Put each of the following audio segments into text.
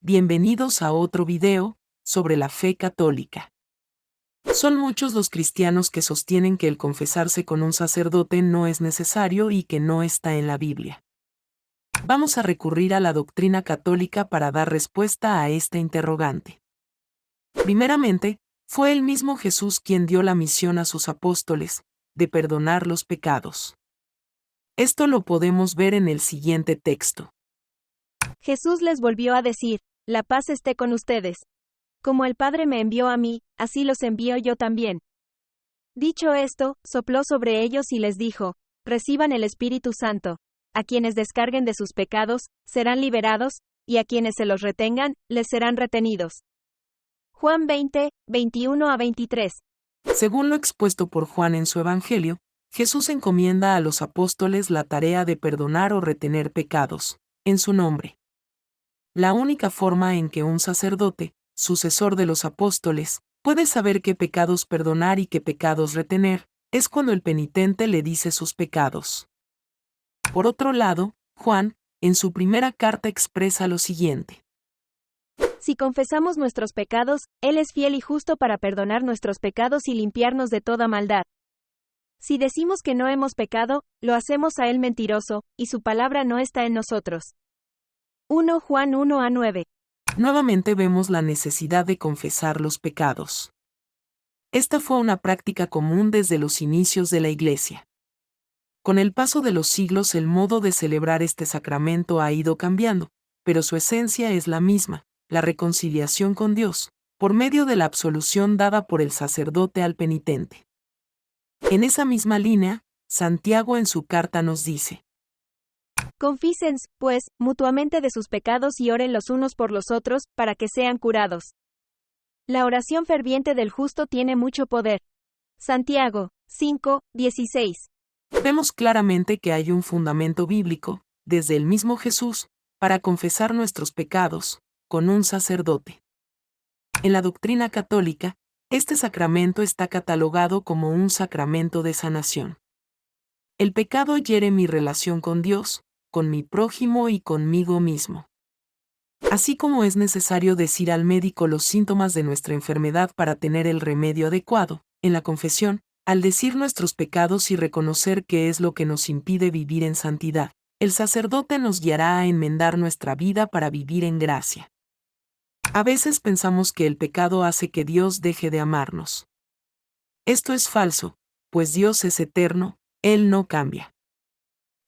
Bienvenidos a otro video sobre la fe católica. Son muchos los cristianos que sostienen que el confesarse con un sacerdote no es necesario y que no está en la Biblia. Vamos a recurrir a la doctrina católica para dar respuesta a esta interrogante. Primeramente, fue el mismo Jesús quien dio la misión a sus apóstoles, de perdonar los pecados. Esto lo podemos ver en el siguiente texto. Jesús les volvió a decir: la paz esté con ustedes. Como el Padre me envió a mí, así los envío yo también. Dicho esto, sopló sobre ellos y les dijo: reciban el Espíritu Santo. A quienes descarguen de sus pecados, serán liberados, y a quienes se los retengan, les serán retenidos. Juan 20, 21 a 23. Según lo expuesto por Juan en su Evangelio, Jesús encomienda a los apóstoles la tarea de perdonar o retener pecados, en su nombre. La única forma en que un sacerdote, sucesor de los apóstoles, puede saber qué pecados perdonar y qué pecados retener, es cuando el penitente le dice sus pecados. Por otro lado, Juan, en su primera carta expresa lo siguiente. Si confesamos nuestros pecados, Él es fiel y justo para perdonar nuestros pecados y limpiarnos de toda maldad. Si decimos que no hemos pecado, lo hacemos a Él mentiroso, y su palabra no está en nosotros. 1 Juan 1 a 9. Nuevamente vemos la necesidad de confesar los pecados. Esta fue una práctica común desde los inicios de la Iglesia. Con el paso de los siglos el modo de celebrar este sacramento ha ido cambiando, pero su esencia es la misma, la reconciliación con Dios, por medio de la absolución dada por el sacerdote al penitente. En esa misma línea, Santiago en su carta nos dice: Confiesen, pues, mutuamente de sus pecados y oren los unos por los otros, para que sean curados. La oración ferviente del justo tiene mucho poder. Santiago 5, 16. Vemos claramente que hay un fundamento bíblico, desde el mismo Jesús, para confesar nuestros pecados, con un sacerdote. En la doctrina católica, este sacramento está catalogado como un sacramento de sanación. El pecado hiere mi relación con Dios, con mi prójimo y conmigo mismo. Así como es necesario decir al médico los síntomas de nuestra enfermedad para tener el remedio adecuado, en la confesión, al decir nuestros pecados y reconocer qué es lo que nos impide vivir en santidad, el sacerdote nos guiará a enmendar nuestra vida para vivir en gracia. A veces pensamos que el pecado hace que Dios deje de amarnos. Esto es falso, pues Dios es eterno, Él no cambia.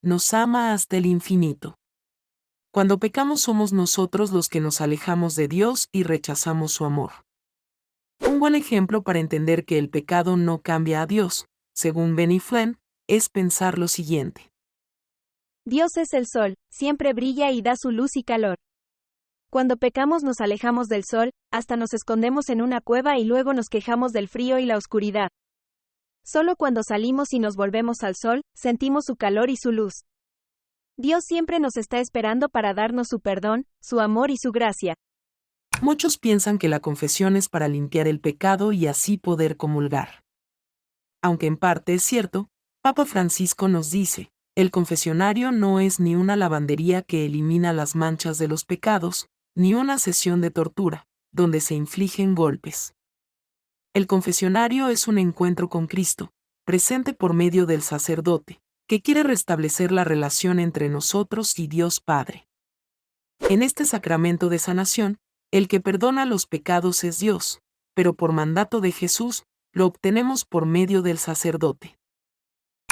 Nos ama hasta el infinito. Cuando pecamos somos nosotros los que nos alejamos de Dios y rechazamos su amor. Un buen ejemplo para entender que el pecado no cambia a Dios, según Benny Flynn, es pensar lo siguiente. Dios es el sol, siempre brilla y da su luz y calor. Cuando pecamos nos alejamos del sol, hasta nos escondemos en una cueva y luego nos quejamos del frío y la oscuridad. Solo cuando salimos y nos volvemos al sol, sentimos su calor y su luz. Dios siempre nos está esperando para darnos su perdón, su amor y su gracia. Muchos piensan que la confesión es para limpiar el pecado y así poder comulgar. Aunque en parte es cierto, Papa Francisco nos dice, el confesionario no es ni una lavandería que elimina las manchas de los pecados, ni una sesión de tortura, donde se infligen golpes. El confesionario es un encuentro con Cristo, presente por medio del sacerdote, que quiere restablecer la relación entre nosotros y Dios Padre. En este sacramento de sanación, el que perdona los pecados es Dios, pero por mandato de Jesús, lo obtenemos por medio del sacerdote.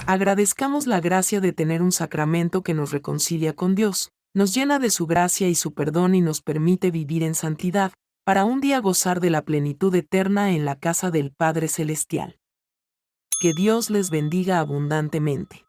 Agradezcamos la gracia de tener un sacramento que nos reconcilia con Dios, nos llena de su gracia y su perdón y nos permite vivir en santidad, para un día gozar de la plenitud eterna en la casa del Padre Celestial. Que Dios les bendiga abundantemente.